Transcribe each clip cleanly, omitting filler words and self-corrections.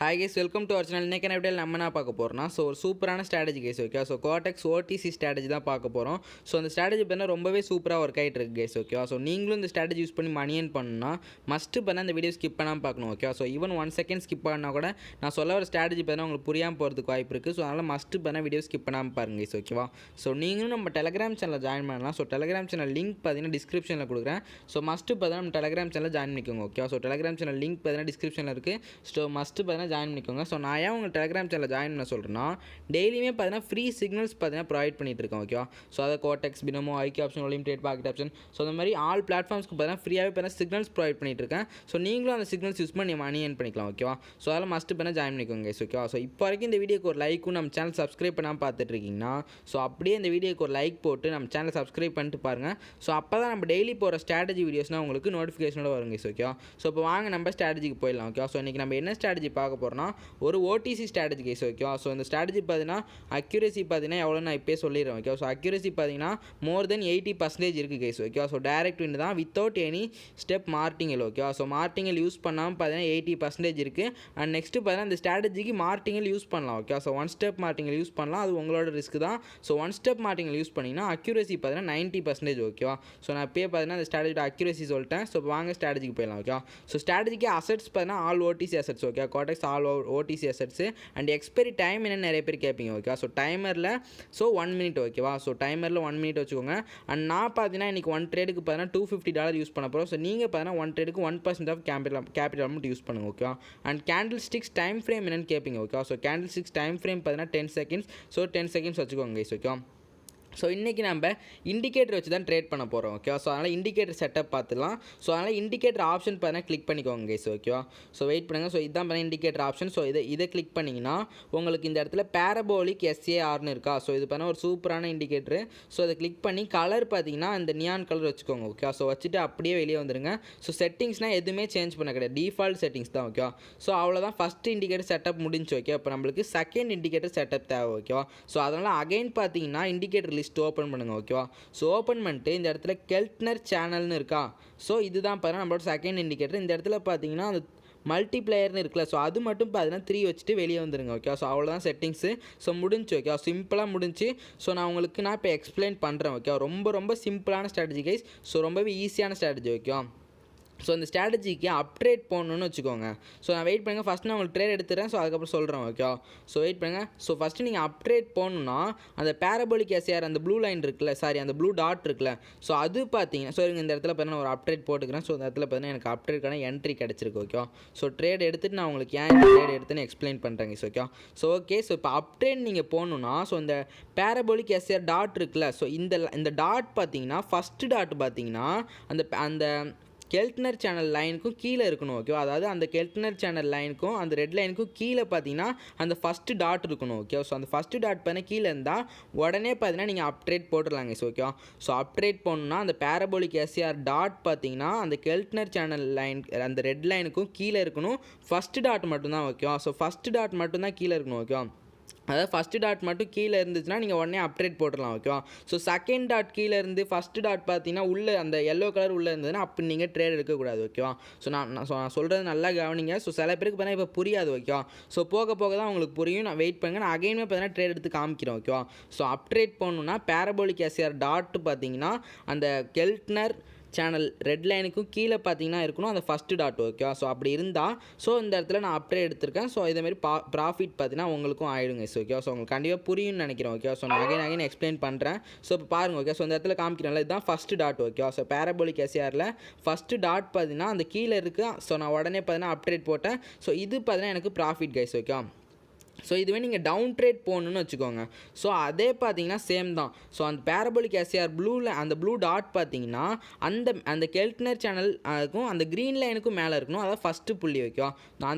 Hi guys, welcome to our channel. இன்னைக்கு என்ன நம்ம என்ன பார்க்க போறோம்னா ஒரு சூப்பரான strategy guys. Okay, Quotex Otc strategy தான் பார்க்க போறோம். அந்த ஸ்ட்ராட்டஜி பண்ணா ரொம்பவே சூப்பரா வொர்க் ஆயிட்டு இருக்கு கைஸ். ஓகே, நீங்களும் இந்த ஸ்ட்ராட்டஜி யூஸ் பண்ணி மணி earn பண்ணனும்னா மஸ்ட் பண்ண இந்த வீடியோ ஸ்கிப் பண்ணாம பார்க்கணும். ஓகே, ஈவன் 1 செகண்ட் ஸ்கிப் பண்ணா கூட நான் சொல்ல வர ஸ்ட்ராட்டஜி பண்ணா உங்களுக்கு புரியாம போறதுக்கு வாய்ப்பு இருக்கு. அதனால மஸ்ட் பண்ண வீடியோ ஸ்கிப் பண்ணாம பாருங்க கைஸ். ஓகேவா? நீங்களும் நம்ம Telegram சேனல்ல ஜாயின் பண்ணலாம். Telegram சேனல் லிங்க் பாத்தீங்கன்னா டிஸ்கிரிப்ஷன்ல கொடுக்குறேன். மஸ்ட் பண்ண நம்ம Telegram சேனல்ல ஜாயின் பண்ணிக்கோங்க. ஓகே, Telegram சேனல் லிங்க் பாத்தீங்கன்னா டிஸ்கிரிப்ஷன்ல இருக்கு. மஸ்ட் பண்ண ஜாயின் பண்ணிக்கோங்க. நான் ஏன் உங்கள் Telegram சேனலில் ஜாயின் பண்ண சொல்கிறேன்னா டெய்லியுமே பார்த்தீங்கன்னா ஃப்ரீ சிக்னல்ஸ் பார்த்தீங்கன்னா ப்ரொவைட் பண்ணிட்டு இருக்கோம். ஓகேவா? அதை கோடெக்ஸ் பினமோ ஐக்கிய ஆப்ஷன் லிமிடெட் பாக்கெட் ஆப்ஷன் அந்த மாதிரி ஆல் பிளாட்ஃபார்ம்ஸ்க்கு பார்த்தீங்கன்னா ஃப்ரீயாகவே பார்த்தீங்கன்னா சிக்னல்ஸ் ப்ரொவைட் பண்ணிட்டு இருக்கேன். நீங்களும் அந்த சிக்னல்ஸ் யூஸ் பண்ணி மணி earn பண்ணிக்கலாம். ஓகேவா? அதெல்லாம் மஸ்ட் பண்ண ஜாயின் பண்ணிக்கோங்க. ஓகேவா? இப்போ வரைக்கும் இந்த வீடியோக்கு ஒரு லைக்கும் நம்ம சேனல் சப்ஸ்கிரைப் பண்ணாமல் பார்த்துட்டு இருக்கீங்கன்னா அப்படியே இந்த வீடியோக்கு ஒரு லைக் போட்டு நம்ம சேனல் சப்ஸ்கிரைப் பண்ணிட்டு பாருங்கள். அப்போ தான் நம்ம டெய்லி போகிற ஸ்ட்ராட்டஜி வீடியோஸ்னால் உங்களுக்கு நோட்டிஃபிகேஷனோட வருங்க. ஓகேவா? இப்போ வாங்க நம்ம ஸ்ட்ராட்டஜிக்கு போயிடலாம். ஓகேவா? இன்றைக்கி நம்ம என்ன ஸ்ட்ராட்டஜி பார்க்க போகிறோம்னா ஒரு OTC ஸ்ட்ராட்டஜி கைஸ். ஓகேவா? இந்த ஸ்ட்ராட்டஜி பார்த்தீங்கன்னா அக்யூரசி பார்த்தீங்கன்னா எவ்வளோ நான் இப்போயே சொல்லிடுறேன். ஓகே, அக்யூரசி பார்த்தீங்கன்னா மோர் தென் 80% இருக்குது கைஸ். ஓகேவா? டைரக்ட் வின் தான் வித்தவுட் எனி ஸ்டெப் மார்டிங்கல். ஓகேவா? மார்டிங்கல் யூஸ் பண்ணாமல் பார்த்தீங்கன்னா 80% இருக்குது. அண்ட் நெக்ஸ்ட்டு பார்த்தீங்கன்னா இந்த ஸ்ட்ராட்டஜிக்கு மார்டிங்கல் யூஸ் பண்ணலாம். ஓகே, 1 ஸ்டெப் மார்டிங்கல் யூஸ் பண்ணலாம். அது உங்களோட ரிஸ்க் தான். 1 ஸ்டெப் மார்டிங்கல் யூஸ் பண்ணிங்கன்னா அக்யூரசி பார்த்தீங்கன்னா 90%. ஓகேவா? நான் இப்போயே பார்த்தீங்கன்னா இந்த ஸ்ட்ராட்டஜியோட அக்யூரசி சொல்லிட்டேன். வாங்க ஸ்ட்ராட்டஜிக்கு போயிடலாம். ஓகேவா? ஸ்ட்ராட்டஜிக்கு அசெட்ஸ் பார்த்தீங்கன்னா all OTC assets. Okay, Quotex all OTC assets and expiry time என்னென்னு நிறைய பேர் கேட்பீங்க. ஓகே, டைமரில் 1 மினிட். ஓகேவா? டைமரில் 1 மினிட் வச்சுக்கோங்க. அண்ட் நான் பார்த்தீங்கன்னா இன்றைக்கி 1 ட்ரேடுக்கு பார்த்தீங்கன்னா $250 யூஸ் பண்ண போகிறோம். நீங்கள் பார்த்தீங்கன்னா 1 ட்ரேடுக்கு 1% ஆஃப் கேபிட்டல் அமௌண்ட் யூஸ் பண்ணுங்கள். ஓகேவா? And candle sticks time frame என்னென்னு கேட்பீங்க. Okay, candle sticks time frame பார்த்தீங்கன்னா 10 செகண்ட்ஸ். 10 செகண்ட்ஸ் வச்சுக்கோங்க கைஸ். ஓகே, இன்றைக்கி நம்ம இண்டிகேட்டர் வச்சு தான் ட்ரேட் பண்ண போகிறோம். ஓகேவா? அதனால் இண்டிகேட்டர் செட்டப் பார்த்துலாம். அதனால் இண்டிகேட்டர் ஆப்ஷன் பார்த்தீங்கன்னா கிளிக் பண்ணிக்கோங்க கைஸ். ஓகேவா? வெயிட் பண்ணுங்கள். இதுதான் பார்த்தீங்கன்னா இண்டிகேட்டர் ஆப்ஷன். இதை கிளிக் பண்ணிங்கன்னா உங்களுக்கு இந்த இடத்துல பேரபோலிக் SARனு இருக்கா. இது பார்த்தீங்கன்னா ஒரு சூப்பரான இண்டிகேட்டர். இதை கிளிக் பண்ணி கலர் பார்த்தீங்கன்னா இந்த நியான் கலர் வச்சுக்கோங்க. ஓகே, வச்சுட்டு அப்படியே வெளியே வந்துடுங்க. செட்டிங்ஸ்னால் எதுவுமே சேஞ்ச் பண்ண கிடையாது, டிஃபால்ட் செட்டிங்ஸ் தான். ஓகேவா? அவ்வளோதான். ஃபஸ்ட் இண்டிகேட்டர் செட்டப் முடிஞ்சு. ஓகே, இப்போ நம்மளுக்கு செகண்ட் இண்டிகேட்டர் செட்டப் தேவை. ஓகேவா? அதனால் அகைன் பார்த்தீங்கன்னா இண்டிகேட்டர் லிஸ்ட் ஓப்பன் பண்ணுங்க. ஓகேவா? ஓப்பன் பண்ணிட்டு இந்த இடத்துல கெல்ட்னர் சேனல்னு இருக்கா. இதுதான் பாருங்கள் நம்மளோட செகண்ட் இண்டிகேட்டர். இந்த இடத்துல பார்த்தீங்கன்னா அந்த மல்டிப்ளையர்னு இருக்குல்ல. அது மட்டும் பார்த்தீங்கன்னா 3 வச்சுட்டு வெளியே வந்துடுங்க. ஓகே, அவ்வளோதான் செட்டிங்ஸு. முடிஞ்சு. ஓகே, சிம்பிளாக முடிஞ்சு. நான் உங்களுக்கு இப்போ எக்ஸ்பிளைன் பண்ணுறேன். ஓகே, ரொம்ப சிம்பிளான ஸ்ட்ராட்டஜி கைஸ். ரொம்பவே ஈஸியான ஸ்ட்ராட்டஜி. ஓகேவா? இந்த ஸ்ட்ராட்டஜிக்கு அப்ட்ரேட் போடணுன்னு வச்சுக்கோங்க. நான் வெயிட் பண்ணுங்கள். ஃபஸ்ட் நான் உங்களுக்கு ட்ரேட் எடுத்துகிறேன். அதுக்கப்புறம் சொல்கிறேன். ஓகே, வெயிட் பண்ணுங்கள். ஃபஸ்ட்டு நீங்கள் அப்ட்ரேட் போடணுன்னா அந்த பேரபோலிக் SAR அந்த ப்ளூ லைன் இருக்குல்ல, சாரி அந்த ப்ளூ டாட் இருக்குல்ல. அது பார்த்தீங்கன்னா இந்த இடத்துல பார்த்தீங்கன்னா ஒரு அப்ட்ரேட் போட்டுக்கிறேன். இந்த இடத்துல பார்த்தீங்கன்னா எனக்கு அப்ட்ரேட்கான என்ட்ரி கிடச்சிருக்கு. ஓகே, ட்ரேட் எடுத்துகிட்டு நான் உங்களுக்கு ஏன் ட்ரேட் எடுத்துன்னு எக்ஸ்பிளைன் பண்ணுறேங்க. Okay, okay. இப்போ அப்ட்ரேட் நீங்கள் போகணுன்னா இந்த பேரபோலிக் SAR டாட் இருக்குல்ல. இந்த டாட் பார்த்தீங்கன்னா ஃபஸ்ட்டு டாட் பார்த்தீங்கன்னா அந்த கெல்ட்னர் சேனல் லைனுக்கும் கீழே இருக்கணும். ஓகேவா? அதாவது அந்த கெல்ட்னர் சேனல் லைனுக்கும் அந்த ரெட் லைனுக்கும் கீழே பார்த்தீங்கன்னா அந்த ஃபஸ்ட்டு டாட் இருக்கணும். ஓகே, அந்த ஃபஸ்ட்டு டாட் பண்ண கீழே இருந்தால் உடனே பார்த்தீங்கன்னா நீங்கள் அப்ட்ரேட் போட்டுடலாங்க. ஓகேவா? அப்ட்ரேட் போடணுன்னா அந்த பேரபோலிக் SAR டாட் பார்த்தீங்கன்னா அந்த கெல்ட்னர் சேனல் லைன் அந்த ரெட் லைனுக்கும் கீழே இருக்கணும். ஃபஸ்ட்டு டாட் மட்டும்தான். ஓகேவா? ஃபஸ்ட்டு டாட் மட்டும்தான் கீழே இருக்கணும். ஓகேவா? அதாவது ஃபஸ்ட்டு டாட் மட்டும் கீழே இருந்துச்சுன்னா நீங்கள் உடனே அப்ட்ரேட் போட்டுடலாம். ஓகேவா? செகண்ட் டாட் கீழே இருந்து ஃபஸ்ட்டு டாட் பார்த்தீங்கன்னா உள்ளே அந்த எல்லோ கலர் உள்ளே இருந்ததுன்னா அப்படி நீங்கள் ட்ரேட் எடுக்கக்கூடாது. ஓகேவா? நான் சொல்கிறது நல்லா கவனிங்க. சில பேருக்கு பார்த்தீங்கன்னா இப்போ புரியாது. ஓகேவா? போக போக தான் உங்களுக்கு புரியும். நான் வெயிட் பண்ணுங்க. நான் அகைனுமே பார்த்தீங்கன்னா ட்ரேட் எடுத்து காமிக்கிறேன். ஓகேவா? அப்ட்ரேட் பண்ணணுன்னா பேரபோலிக் SAR டாட் பார்த்தீங்கன்னா அந்த கெல்ட்னர் சேனல் ரெட் லைனுக்கும் கீழே பார்த்தீங்கன்னா இருக்கணும் அந்த ஃபஸ்ட்டு டாட். ஓகேவா? அப்படி இருந்தால் இந்த இடத்துல நான் அப்ட்ரேட் எடுத்திருக்கேன். இதேமாதிரி ப்ராஃபிட் பார்த்தீங்கன்னா உங்களுக்கும் ஆகிடுங்க. ஓகேவா? உங்களுக்கு கண்டிப்பாக புரியும்னு நினைக்கிறேன். ஓகேவா? நான் அகைன் எக்ஸ்பிளைன் பண்ணுறேன். இப்போ பாருங்கள். ஓகே, இந்த இடத்துல காமிக்கிறேன்ல, இதுதான் ஃபஸ்ட்டு டாட். ஓகேவா? பேரபோலிக் SARல ஃபஸ்ட்டு டாட் பார்த்தீங்கன்னா அந்த கீழே இருக்குது. நான் உடனே பார்த்தீங்கன்னா அப்ட்ரேட் போட்டேன். இது பார்த்தீங்கன்னா எனக்கு ப்ராஃபிட் கைஸ். ஓகேவா? இதுவே நீங்கள் டவுன் ட்ரேட் போகணுன்னு வச்சுக்கோங்க. அதே பார்த்தீங்கன்னா சேம் தான். அந்த பேரபோலிக் SAR அந்த ப்ளூ டாட் பார்த்தீங்கன்னா அந்த கெல்ட்னர் சேனல் இருக்கும் அந்த க்ரீன் லைனுக்கும் மேலே இருக்கணும். அதாவது ஃபஸ்ட்டு புள்ளி. ஓகேவா?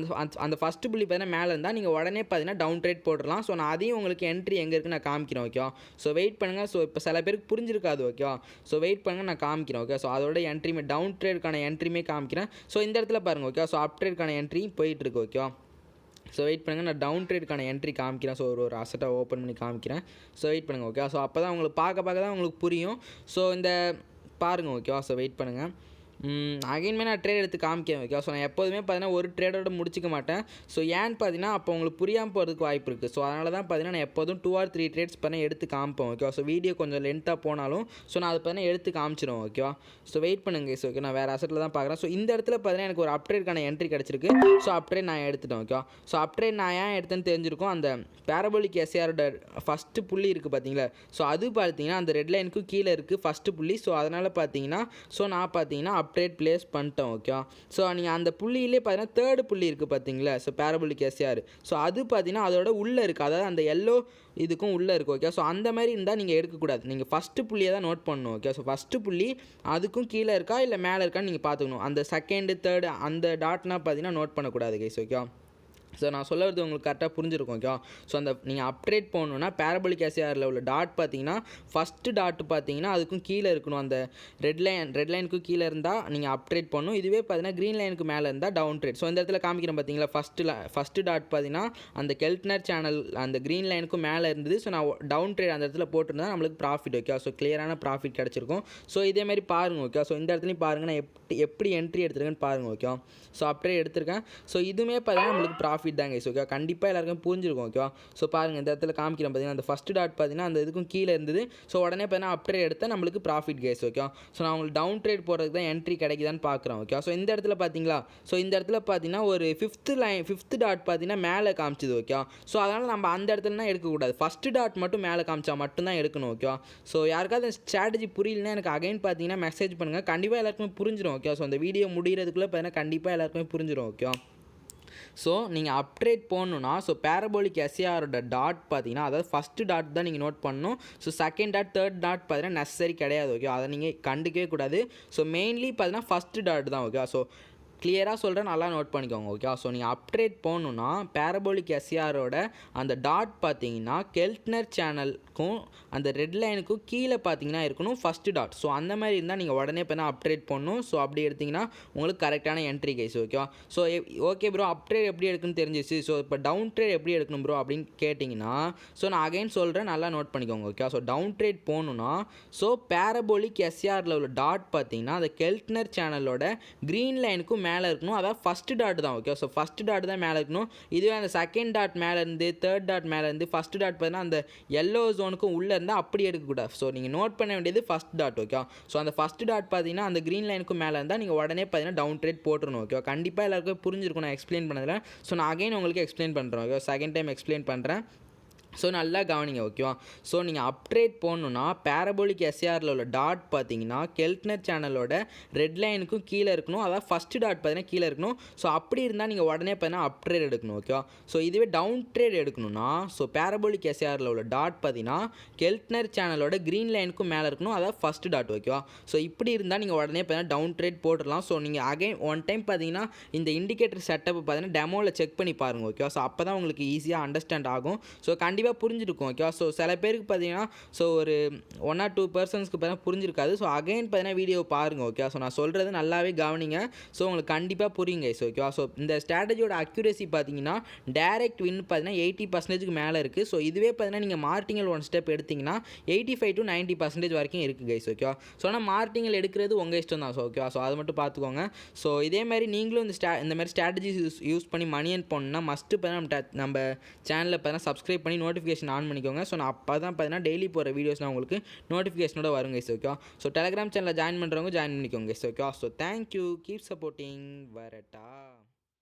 அந்த ஃபஸ்ட்டு புள்ளி பார்த்தீங்கன்னா மேலே இருந்தால் நீங்கள் உடனே பார்த்தீங்கன்னா டவுன் ட்ரேட் போட்டுடலாம். நான் அதையும் உங்களுக்கு என்ட்ரி எங்கே இருக்குன்னு நான் காமிக்கிறேன். ஓகேவா? வெயிட் பண்ணுங்கள். இப்போ சில பேருக்கு புரிஞ்சிருக்காது. ஓகேவா? வெயிட் பண்ணுங்கள், நான் காமிக்கிறேன். ஓகே, அதோட என்ட்ரிமே டவுன் ட்ரேடுக்கான என்ட்ரிமே காமிக்கிறேன். இந்த இடத்துல பாருங்கள். ஓகே, அப்ட்ரேட்கான என்ட்ரி போயிட்டுருக்கு. ஓகேவா? வெயிட் பண்ணுங்கள். நான் டவுன் ட்ரேடுக்கான என்ட்ரி காமிக்கிறேன். ஒரு அசட்டை ஓப்பன் பண்ணி காமிக்கிறேன். வெயிட் பண்ணுங்கள். ஓகே, அப்போ தான் உங்களுக்கு பார்க்க தான் உங்களுக்கு புரியும். இந்த பாருங்கள். ஓகேவா? வெயிட் பண்ணுங்கள். அகைன்மே நான் ட்ரேட் எடுத்து காமிக்கேன் ஓகே. ஸோ நான் எப்போதுமே பார்த்தீங்கன்னா ஒரு ட்ரேடோட முடிச்சிக்க மாட்டேன். ஸோ ஏன்னு பார்த்தீங்கன்னா அப்போ உங்களுக்கு புரியாமல் போகிறதுக்கு வாய்ப்பு இருக்குது. ஸோ அதனால தான் பார்த்தீங்கன்னா நான் எப்போதும் 2 or 3 ட்ரேட்ஸ் பார்த்தீங்கன்னா எடுத்து காமிப்பேன் ஓகேவா. ஸோ வீடியோ கொஞ்சம் லென்த்தாக போனாலும் ஸோ நான் அதை பார்த்தீங்கன்னா எடுத்து காமிச்சிடுவேன் ஓகேவா. ஸோ வெயிட் பண்ணுங்க ஸோ ஓகே. நான் வேறு அசெட்டில் தான் பார்க்குறேன். ஸோ இந்த இடத்துல பார்த்தீங்கன்னா எனக்கு ஒரு அப்ட்ரேட்கான என்ட்ரி கிடச்சிருக்கு. ஸோ அப்ட்ரேட் நான் எடுத்துட்டேன் ஓகேவா. ஸோ அப்ட்ரேட் நான் ஏன் எடுத்தேன்னு தெரிஞ்சிருக்கும். அந்த பேரபோலிக் எஸ்ஆரோட ஃபஸ்ட்டு புள்ளி இருக்குது பார்த்தீங்களா. ஸோ அது பார்த்தீங்கன்னா அந்த ரெட் லைனுக்கு கீழே இருக்குது ஃபஸ்ட்டு புள்ளி. ஸோ அதனால் பார்த்தீங்கன்னா ஸோ நான் பார்த்தீங்கன்னா அப்ட்ரேட் ப்ளேஸ் பண்ணிட்டேன் ஓகேவா. ஸோ நீங்கள் அந்த புள்ளியிலே பார்த்தீங்கன்னா தேர்டு புள்ளி இருக்குது பார்த்தீங்களா. ஸோ பேரபோலிக் எஸ்ஆர் ஸோ அது பார்த்தீங்கன்னா அதோட உள்ளே இருக்குது. அதாவது அந்த எல்லோ இதுக்கும் உள்ளே இருக்குது ஓகே. ஸோ அந்த மாதிரி இருந்தால் நீங்கள் எடுக்கக்கூடாது. நீங்கள் ஃபஸ்ட்டு புள்ளியை தான் நோட் பண்ணணும் ஓகே. ஸோ ஃபஸ்ட்டு புள்ளி அதுக்கும் கீழே இருக்கா இல்லை மேலே இருக்கான்னு நீங்கள் பார்த்துக்கணும். அந்த செகண்டு தேர்டு அந்த டாட்னா பார்த்தீங்கன்னா நோட் பண்ணக்கூடாது கைஸ் ஓகே. ஸோ நான் சொல்ல வரது உங்களுக்கு கரெக்டாக புரிஞ்சிருக்கும் ஓகே. ஸோ அந்த நீங்கள் அப்ட்ரேட் போகணுன்னா பேரபோலிக் எஸ்ஆரில் உள்ள டாட் பார்த்தீங்கன்னா ஃபஸ்ட்டு டாட்டு பார்த்தீங்கன்னா அதுக்கும் கீழே இருக்கணும். அந்த ரெட் லைனுக்கு கீழே இருந்தால் நீங்கள் அப்ட்ரேட் பண்ணணும். இதுவே பார்த்தீங்கன்னா க்ரீன் லைனுக்கு மேலே இருந்தால் டவுன் ட்ரேட். ஸோ இந்த இடத்துல காமிக்கிறேன் பார்த்தீங்களா. ஃபஸ்ட்டு டாட் பார்த்தீங்கன்னா அந்த கெல்ட்னர் சேனல் அந்த க்ரீன் லைனுக்கும் மேலே இருந்தது. ஸோ நான் டவுன் ட்ரேட் அந்த இடத்துல போட்டிருந்தா நம்மளுக்கு ப்ராஃபிட் ஓகே. ஸோ கிளியரான ப்ராஃபிட் கிடச்சிருக்கும். ஸோ இதேமாதிரி பாருங்கள் ஓகே. ஸோ இந்த இடத்துலையும் பாருங்கள் நான் எப்படி என்ட்ரி எடுத்துருக்கேன்னு பாருங்கள் ஓகே. ஸோ அப்ட்ரேட் எடுத்திருக்கேன். ஸோ இதுவுமே பார்த்தீங்கன்னா நம்மளுக்கு ப்ராஃபிட் தாங்க ஓகே. கண்டிப்பாக எல்லாருக்கும் புரிஞ்சிருக்கும் ஓகேவா. ஸோ பாருங்கள் இந்த இடத்துல காமிக்கிறேன் பார்த்தீங்கன்னா அந்த ஃபஸ்ட்டு டாட் பார்த்தீங்கன்னா அந்த இதுக்கும் கீழே இருந்தது. ஸோ உடனே பார்த்தீங்கன்னா அப்ட்ரேட் எடுத்தால் நம்மளுக்கு ப்ராஃபிட் கேஸ் ஓகே. ஸோ நான் உங்களுக்கு டவுன் ட்ரேட் போகிறதுக்கு தான் என்ட்ரி கிடைக்குதான்னு பார்க்குறேன் ஓகே. ஸோ இந்த இடத்துல பார்த்தீங்களா. ஸோ இந்த இடத்துல பார்த்தீங்கன்னா ஒரு ஃபிஃப்த்து டாட் பார்த்தீங்கன்னா மேலே காமிச்சிது ஓகே. ஸோ அதனால் நம்ம அந்த இடத்துலனா எடுக்கக்கூடாது. ஃபஸ்ட்டு டாட் மட்டும் மேலே காமிச்சா மட்டும்தான் எடுக்கணும் ஓகே. ஸோ யாருக்காவது ஸ்ட்ராட்டஜி புரியலன்னா எனக்கு அகைன் பார்த்தீங்கன்னா மெசேஜ் பண்ணுங்கள். கண்டிப்பாக எல்லாருக்குமே புரிஞ்சிடும் ஓகே. ஸோ அந்த வீடியோ முடிகிறதுக்குள்ளே பார்த்தீங்கன்னா கண்டிப்பாக எல்லாருக்குமே புரிஞ்சிடும் ஓகே. ஸோ நீங்கள் அப்ட்ரேட் போடணுன்னா ஸோ பேரபோலிக் எஸ்ஆரோட டாட் பார்த்தீங்கன்னா அதாவது ஃபஸ்ட்டு டாட் தான் நீங்கள் நோட் பண்ணணும். So second dot third dot பார்த்தீங்கன்னா நெசசரி கிடையாது ஓகே. அதை நீங்கள் கண்டுக்கவே கூடாது. ஸோ மெயின்லி பார்த்தீங்கன்னா ஃபஸ்ட்டு டாட் தான் ஓகே. ஸோ கிளியராக சொல்கிறேன், நல்லா நோட் பண்ணிக்கோங்க ஓகே. ஸோ நீங்கள் அப்ட்ரேட் போகணுன்னா பேரபோலிக் எஸ்ஆரோட அந்த டாட் பார்த்தீங்கன்னா கெல்ட்னர் சேனலுக்கும் அந்த ரெட் லைனுக்கும் கீழே பார்த்தீங்கன்னா இருக்கணும் ஃபஸ்ட்டு டாட். ஸோ அந்த மாதிரி இருந்தால் நீங்கள் உடனே இப்போ அப்ட்ரேட் பண்ணணும். ஸோ அப்படி எடுத்திங்கன்னா உங்களுக்கு கரெக்டான என்ட்ரி கைஸ் ஓகேவா. ஸோ ஓகே ப்ரோ அப்ட்ரேட் எப்படி எடுக்குன்னு தெரிஞ்சிச்சு. ஸோ இப்போ டவுன் ட்ரேட் எப்படி எடுக்கணும் ப்ரோ அப்படின்னு கேட்டிங்கன்னா ஸோ நான் அகைன் சொல்கிறேன், நல்லா நோட் பண்ணிக்கோங்க ஓகே. ஸோ டவுன் ட்ரேட் போகணுன்னா ஸோ பேரபோலிக் எஸ்ஆரில் உள்ள டாட் பார்த்தீங்கன்னா அந்த கெல்ட்னர் சேனலோட க்ரீன் லைனுக்கும் மேலே இருக்கணும். அதாவது ஃபஸ்ட்டு டாட் தான் ஓகே. ஸோ ஃபஸ்ட்டு டாட் தான் மேலே இருக்கணும். இதுவே அந்த செகண்ட் டாட் மேலேருந்து தேர்ட் டாட் மேலேருந்து ஃபஸ்ட்டு டாட் பார்த்தீங்கன்னா அந்த எல்லோ ஜோனுக்கும் உள்ளே இருந்தால் அப்படி எடுக்கக்கூடாது. ஸோ நீங்கள் நோட் பண்ண வேண்டியது ஃபஸ்ட் டாட் ஓகே. ஸோ அந்த ஃபஸ்ட்டு டாட் பார்த்தீங்கன்னா அந்த க்ரீன் லைனுக்கும் மேலே இருந்தால் நீங்கள் உடனே பார்த்தீங்கன்னா டவுன் ட்ரேட் போட்டுருணும் ஓகே. கண்டிப்பாக எல்லாருக்கும் புரிஞ்சிருக்கும் நான் எக்ஸ்பிளைன் பண்ணதில். ஸோ நான் அகைன் உங்களுக்கு எக்ஸ்பிளைன் பண்ணுறேன் ஓகே. செகண்ட் டைம் எக்ஸ்பிளைன் பண்ணுறேன். ஸோ நல்லா கவனிங்க ஓகேவா. ஸோ நீங்கள் அப்ட்ரேட் போகணுன்னா பேரபோலிக் எஸ்ஆரில் உள்ள டாட் பார்த்தீங்கன்னா கெல்ட்னர் சேனலோட ரெட் லைனுக்கும் கீழே இருக்கணும். அதாவது ஃபஸ்ட்டு டாட் பார்த்தீங்கன்னா கீழே இருக்கணும். ஸோ அப்படி இருந்தால் நீங்கள் உடனே பார்த்தீங்கன்னா அப்ட்ரேட் எடுக்கணும் ஓகேவா. ஸோ இதுவே டவுன் ட்ரேட் எடுக்கணும்னா ஸோ பேரபோலிக் எஸ்ஆரில் உள்ள டாட் பார்த்தீங்கன்னா கெல்ட்னர் சேனலோட க்ரீன் லைனுக்கும் மேலே இருக்கணும். அதாவது ஃபஸ்ட்டு டாட் ஓகேவா. ஸோ இப்படி இருந்தால் நீங்கள் உடனே பார்த்தீங்கன்னா டவுன் ட்ரேட் போட்டுடலாம். ஸோ நீங்கள் அகைன் ஒன் டைம் பார்த்தீங்கன்னா இந்த இண்டிகேட்டர் செட்டப் பார்த்தீங்கன்னா டெமோவில் செக் பண்ணி பாருங்கள் ஓகேவா. ஸோ அப்போ தான் உங்களுக்கு ஈஸியாக அண்டர்ஸ்டாண்ட் ஆகும். ஸோ கண்டிப்பாக புரிஞ்சிருக்கும் ஓகேவா. ஸோ சில பேருக்கு பார்த்தீங்கன்னா ஸோ ஒரு 1 or 2 பர்சன்ஸ்க்கு பார்த்தீங்கன்னா புரிஞ்சிருக்காது. ஸோ அகைன் பார்த்தீங்கன்னா வீடியோ பாருங்கள் ஓகே. ஸோ நான் சொல்கிறது நல்லாவே கவனிங்க. ஸோ உங்களுக்கு கண்டிப்பாக புரியுங்க ஸோ ஓகேவா. ஸோ இந்த ஸ்ட்ராட்டஜியோட அக்யூரேசி பார்த்தீங்கன்னா டைரக்ட் வின் பார்த்தீங்கன்னா 80% மேலே இருக்குது. ஸோ இதுவே பார்த்தீங்கன்னா நீங்கள் மார்டிங்கல் ஒன் ஸ்டெப் எடுத்திங்கன்னா 85 to 90% வரைக்கும் இருக்குது கைஸ் ஓகேவா. ஸோ ஆனால் மார்டிங்கல் எடுக்கிறது உங்கள் இஷ்டம் தான் ஸோ ஓகேவா. ஸோ அதை மட்டும் பார்த்துக்கோங்க. ஸோ இதே மாதிரி நீங்களும் இந்த மாதிரி ஸ்ட்ராட்டஜிஸ் யூஸ் பண்ணி மணி ஏர்ன் பண்ணணும்னா மஸ்ட்டு பார்த்தீங்கன்னா நம்ம சேனலில் பார்த்தீங்கன்னா சப்ஸ்கிரைப் பண்ணி நோட்டிஃபிகேஷன் ஆன் பண்ணிக்கோங்க. ஸோ நான் அப்போ தான் பார்த்தீங்கன்னா டெய்லி போகிற வீடியோஸ்லாம் உங்களுக்கு நோட்டிஃபிகேஷனோட வரும் கைஸ் ஓகே. ஸோ டெலிகிராம் சேனலில் ஜாயின் பண்ணுறவங்க ஜாயின் பண்ணிக்கோங்க guys okay. So thank you, keep supporting வரட்டா.